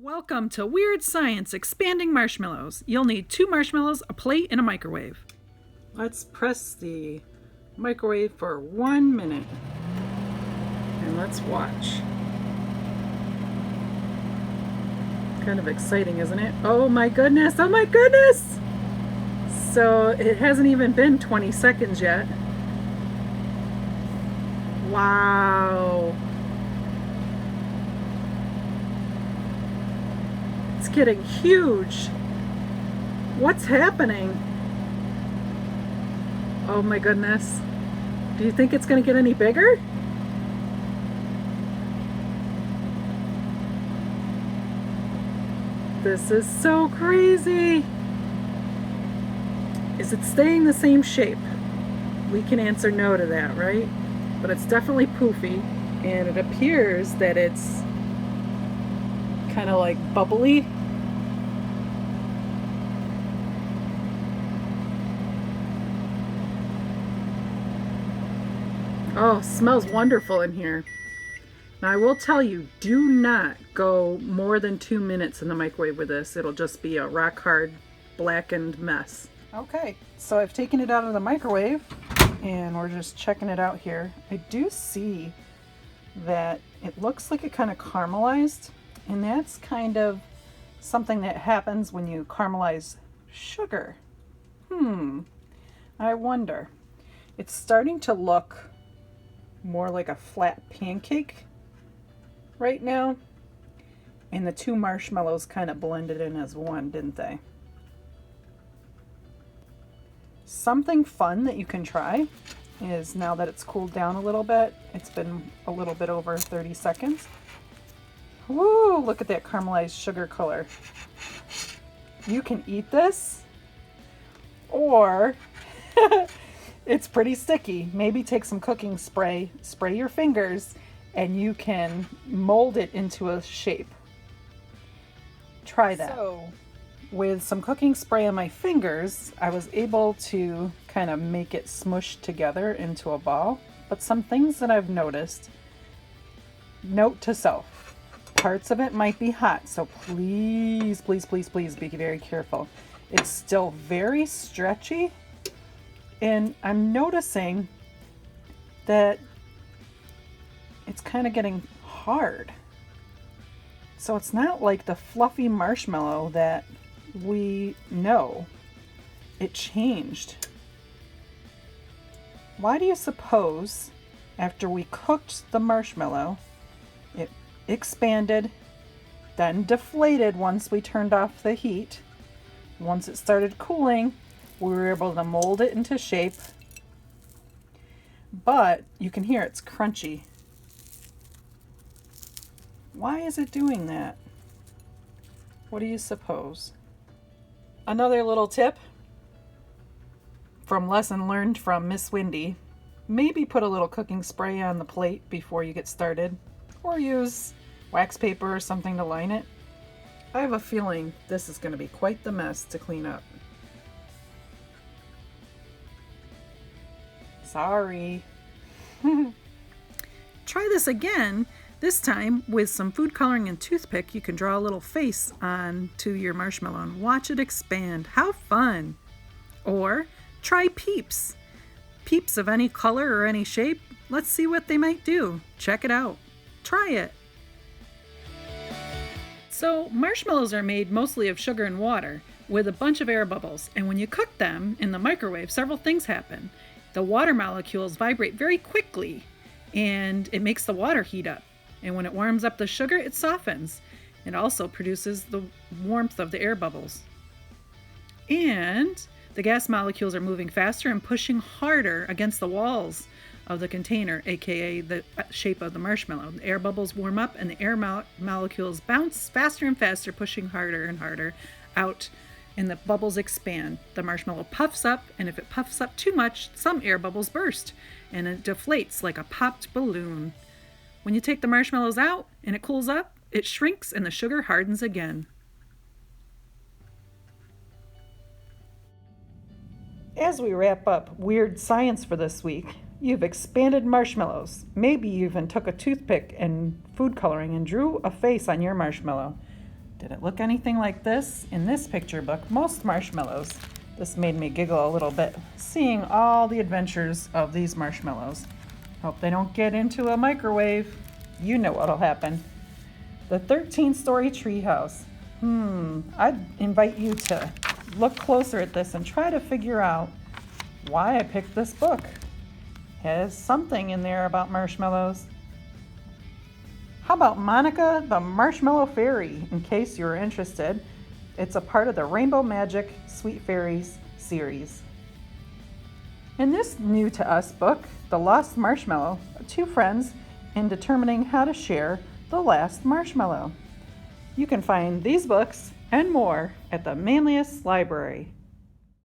Welcome to Weird Science Expanding Marshmallows. You'll need 2 marshmallows, a plate, and a microwave. Let's press the microwave for 1 minute. And let's watch. Kind of exciting, isn't it? Oh my goodness! Oh my goodness! So it hasn't even been 20 seconds yet. Wow! It's getting huge. What's happening? Oh my goodness. Do you think it's going to get any bigger? This is so crazy. Is it staying the same shape? We can answer no to that, right? But it's definitely poofy, and it appears that it's kind of like bubbly. Oh, smells wonderful in here. Now I will tell you, do not go more than 2 minutes in the microwave with this. It'll just be a rock hard blackened mess. Okay, so I've taken it out of the microwave and we're just checking it out here. I do see that it looks like it kind of caramelized, and that's kind of something that happens when you caramelize sugar. I wonder. It's starting to look more like a flat pancake right now, and the 2 marshmallows kind of blended in as one, didn't they? Something fun that you can try is, now that it's cooled down a little bit, it's been a little bit over 30 seconds. Woo, look at that caramelized sugar color. You can eat this, or it's pretty sticky. Maybe take some cooking spray, spray your fingers, and you can mold it into a shape. Try that. So, with some cooking spray on my fingers, I was able to kind of make it smush together into a ball. But some things that I've noticed, note to self, parts of it might be hot, so please, please, please, please be very careful. It's still very stretchy, and I'm noticing that it's kind of getting hard. So it's not like the fluffy marshmallow that we know. It changed. Why do you suppose after we cooked the marshmallow, it expanded, then deflated once we turned off the heat? Once it started cooling, we were able to mold it into shape, but you can hear it's crunchy. Why is it doing that? What do you suppose? Another little tip from lesson learned from Miss Wendy: maybe put a little cooking spray on the plate before you get started, or use wax paper or something to line it. I have a feeling this is going to be quite the mess to clean up. Sorry. Try this again. This time with some food coloring and toothpick. You can draw a little face onto your marshmallow and watch it expand. How fun! Or try peeps. Peeps of any color or any shape. Let's see what they might do. Check it out. Try it. So marshmallows are made mostly of sugar and water with a bunch of air bubbles, and when you cook them in the microwave, several things happen. The water molecules vibrate very quickly, and it makes the water heat up. And when it warms up the sugar, it softens. It also produces the warmth of the air bubbles. And the gas molecules are moving faster and pushing harder against the walls of the container, aka the shape of the marshmallow. The air bubbles warm up and the air molecules bounce faster and faster, pushing harder and harder out, and the bubbles expand. The marshmallow puffs up, and if it puffs up too much, some air bubbles burst, and it deflates like a popped balloon. When you take the marshmallows out and it cools up, it shrinks and the sugar hardens again. As we wrap up Weird Science for this week, you've expanded marshmallows. Maybe you even took a toothpick and food coloring and drew a face on your marshmallow. Did it look anything like this? In this picture book, Most Marshmallows. This made me giggle a little bit, seeing all the adventures of these marshmallows. Hope they don't get into a microwave. You know what'll happen. The 13-story treehouse. I'd invite you to look closer at this and try to figure out why I picked this book. It has something in there about marshmallows. How about Monica the Marshmallow Fairy, in case you're interested? It's a part of the Rainbow Magic Sweet Fairies series. In this new to us book, The Lost Marshmallow, two friends in determining how to share the last marshmallow. You can find these books and more at the manliest library.